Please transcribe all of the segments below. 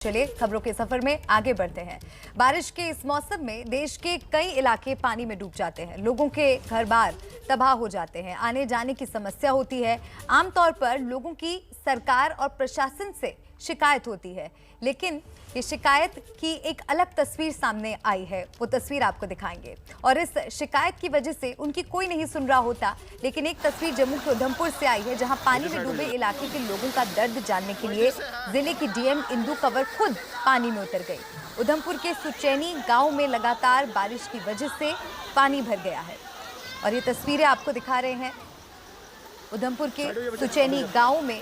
चलिए खबरों के सफर में आगे बढ़ते हैं। बारिश के इस मौसम में देश के कई इलाके पानी में डूब जाते हैं। लोगों के घर-बार तबाह हो जाते हैं। आने जाने की समस्या होती है। आमतौर पर लोगों की सरकार और प्रशासन से शिकायत होती है, लेकिन ये शिकायत की एक अलग तस्वीर सामने आई है। वो तस्वीर आपको दिखाएंगे। और इस शिकायत की वजह से उनकी कोई नहीं सुन रहा होता, लेकिन एक तस्वीर जम्मू के उधमपुर से आई है, जहां पानी में डूबे इलाके के लोगों का दर्द जानने के लिए जिले की डीएम इंदु कंवर खुद पानी में उतर गई। उधमपुर के सुचैनी गांव में लगातार बारिश की वजह से पानी भर गया है और ये तस्वीरें आपको दिखा रहे हैं। उधमपुर के सुचैनी गांव में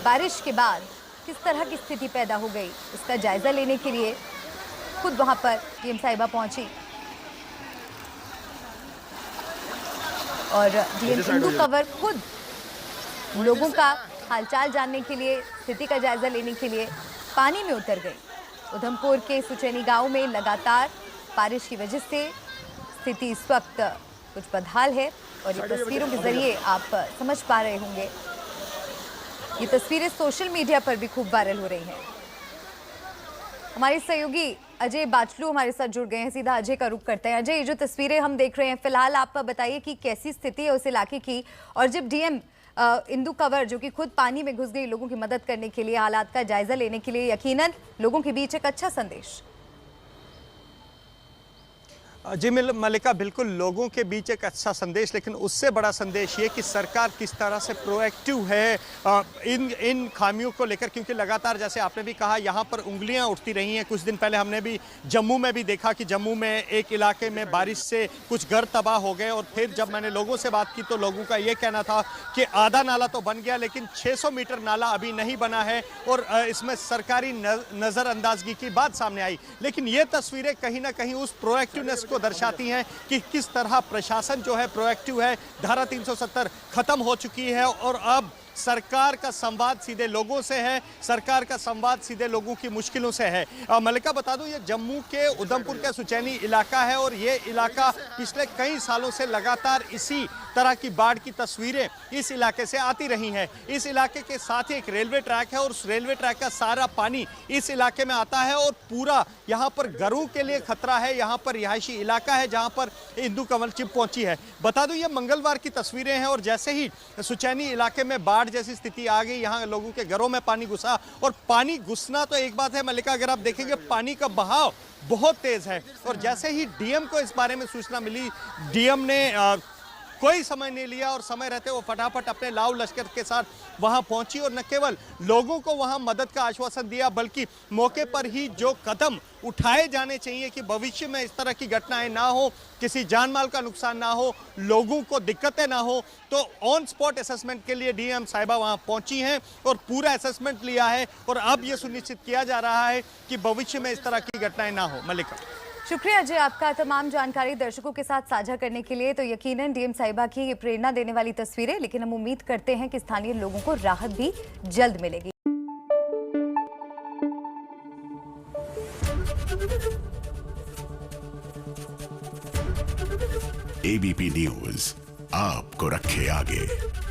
बारिश के बाद किस तरह की स्थिति पैदा हो गई, इसका जायजा लेने के लिए खुद वहां पर डीएम साहिबा पहुंची और डीएम इंदु कंवर खुद लोगों का हालचाल जानने के लिए, स्थिति का जायजा लेने के लिए पानी में उतर गई। उधमपुर के सुचैनी गांव में लगातार बारिश की वजह से स्थिति इस वक्त कुछ बदहाल है और ये तस्वीरों के जरिए आप समझ पा रहे होंगे। ये तस्वीरें सोशल मीडिया पर भी खूब वायरल हो रही हैं। हमारे सहयोगी अजय बाचलू हमारे साथ जुड़ गए हैं। सीधा अजय का रुख करते हैं। अजय, ये जो तस्वीरें हम देख रहे हैं, फिलहाल आप बताइए कि कैसी स्थिति है उस इलाके की, और जब डीएम इंदु कंवर जो कि खुद पानी में घुस गई लोगों की मदद करने के लिए, हालात का जायजा लेने के लिए, यकीनन लोगों के बीच एक अच्छा संदेश। जी मलिका, बिल्कुल लोगों के बीच एक अच्छा संदेश, लेकिन उससे बड़ा संदेश ये कि सरकार किस तरह से प्रोएक्टिव है इन खामियों को लेकर, क्योंकि लगातार जैसे आपने भी कहा यहाँ पर उंगलियां उठती रही हैं। कुछ दिन पहले हमने भी जम्मू में भी देखा कि जम्मू में एक इलाके में बारिश से कुछ घर तबाह हो गए, और फिर जब मैंने लोगों से बात की तो लोगों का ये कहना था कि आधा नाला तो बन गया, लेकिन 600 मीटर नाला अभी नहीं बना है, और इसमें सरकारी नज़रअंदाजगी की बात सामने आई। लेकिन ये तस्वीरें कहीं ना कहीं उस प्रोएक्टिवनेस को दर्शाती हैं कि किस तरह प्रशासन जो है प्रोएक्टिव है। धारा 370 खत्म हो चुकी है और अब सरकार का संवाद सीधे लोगों से है, सरकार का संवाद सीधे लोगों की मुश्किलों से है। मलिका, बता दूं, ये जम्मू के उधमपुर का सुचैनी इलाका है और ये इलाका पिछले कई सालों से लगातार इसी तरह की बाढ़ की तस्वीरें इस इलाके से आती रही हैं। इस इलाके के साथ ही एक रेलवे ट्रैक है और उस रेलवे ट्रैक का सारा पानी इस इलाके में आता है और पूरा यहाँ पर घरों के लिए खतरा है। यहाँ पर रिहायशी इलाका है जहाँ पर इंदु कंवर चिप पहुंची है। बता दूं, ये मंगलवार की तस्वीरें हैं और जैसे ही सुचैनी इलाके में बाढ़ जैसी स्थिति आ गई, यहाँ लोगों के घरों में पानी घुसा। और पानी घुसना तो एक बात है मलिका, अगर आप देखेंगे पानी का बहाव बहुत तेज है। और जैसे ही डीएम को इस बारे में सूचना मिली, डीएम ने कोई समय नहीं लिया और समय रहते वो फटाफट अपने लाव लश्कर के साथ वहां पहुंची और न केवल लोगों को वहां मदद का आश्वासन दिया, बल्कि मौके पर ही जो कदम उठाए जाने चाहिए कि भविष्य में इस तरह की घटनाएं ना हो, किसी जान माल का नुकसान ना हो, लोगों को दिक्कतें ना हो, तो ऑन स्पॉट असेसमेंट के लिए डीएम साहिबा वहां पहुंची हैं और पूरा असेसमेंट लिया है। और अब यह सुनिश्चित किया जा रहा है कि भविष्य में इस तरह की घटनाएं ना हो। मलिका, शुक्रिया अजय आपका तमाम जानकारी दर्शकों के साथ साझा करने के लिए। तो यकीनन डीएम साहिबा की ये प्रेरणा देने वाली तस्वीरें, लेकिन हम उम्मीद करते हैं कि स्थानीय लोगों को राहत भी जल्द मिलेगी। एबीपी न्यूज आपको रखे आगे।